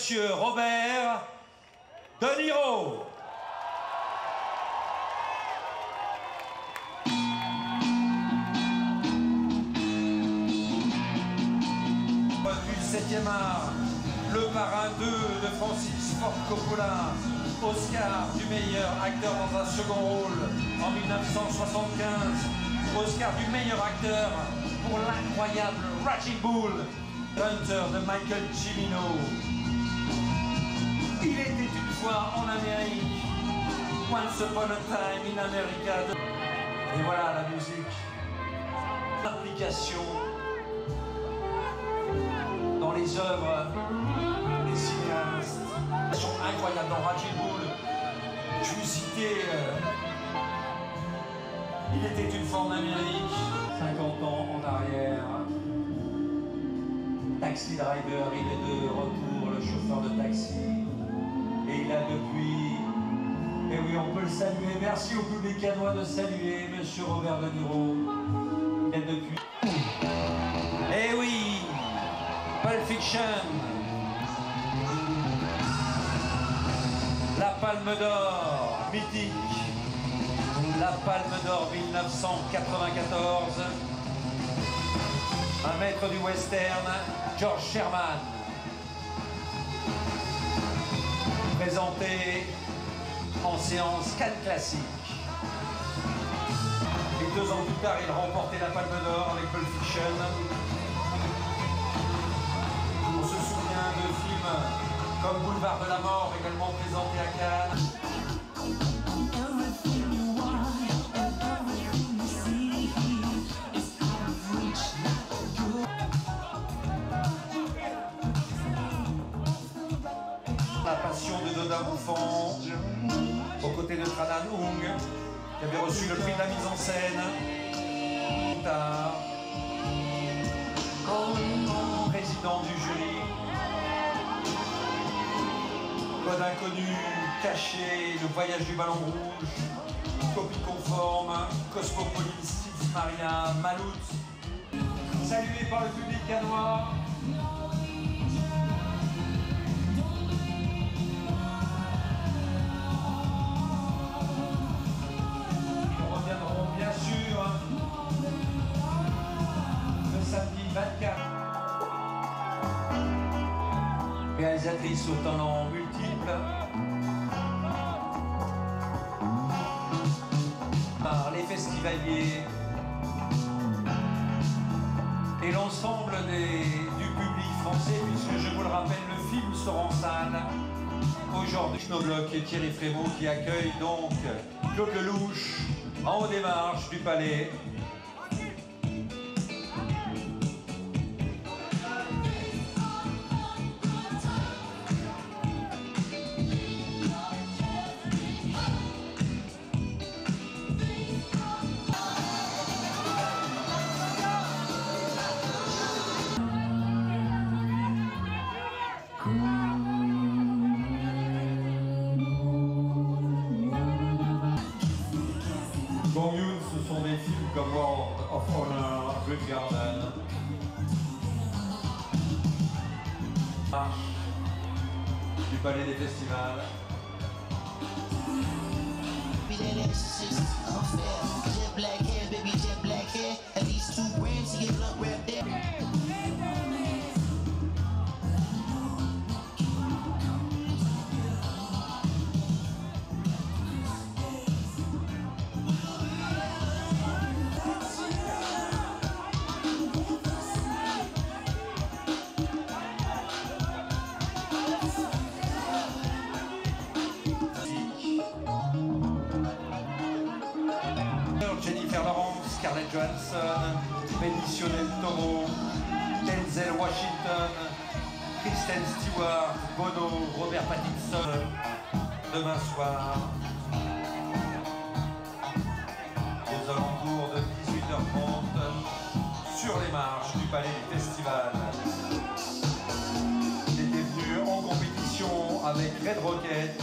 Monsieur Robert De Niro. Du 7e art, le parrain 2 de Francis Ford Coppola, Oscar du meilleur acteur dans un second rôle en 1975, Oscar du meilleur acteur pour l'incroyable Raging Bull, Hunter de Michael Cimino. Il était une fois en Amérique, Once Upon a Time in America. Et voilà la musique, l'implication dans les œuvres des cinéastes. Elles sont incroyables dans Raging Bull. Je vous citais Il était une fois en Amérique, 50 ans en arrière. Taxi Driver, il est de retour, le chauffeur de taxi. Et il a depuis, et oui on peut le saluer, merci au public canois de saluer Monsieur Robert De Niro. Il est depuis. Et oui, Pulp Fiction, la Palme d'Or, mythique, la Palme d'Or 1994, un maître du western, George Sherman, présenté en séance Cannes Classique. Et 2 ans plus tard, il remportait la Palme d'Or avec Pulp Fiction. On se souvient de films comme Boulevard de la Mort, également présenté à Cannes. La Passion de Dodin Bouffant, aux côtés de Tran Hung, qui avait reçu le prix de la mise en scène. Président du jury. Code inconnu, caché, le voyage du ballon rouge, copie conforme, Cosmopolis, Six Marina, Malout. Salué par le public canois. Ils reviendront bien sûr le samedi 24. Réalisatrice au talent multiple. Par les festivaliers et l'ensemble du public français, puisque je vous le rappelle, le film sort en salle aujourd'hui. Schnobloch et Thierry Frémaux qui accueillent donc Claude Lelouch en haut des marches du Palais. Gong Yoo, ce sont des films comme World of Honor, Good Garden. Marche du Palais des Festivals. Jennifer Lawrence, Scarlett Johansson, Benicio del Toro, Denzel Washington, Kristen Stewart, Bono, Robert Pattinson. Demain soir, aux alentours de 18h30, sur les marches du Palais du Festival. Il était venu en compétition avec Red Rocket.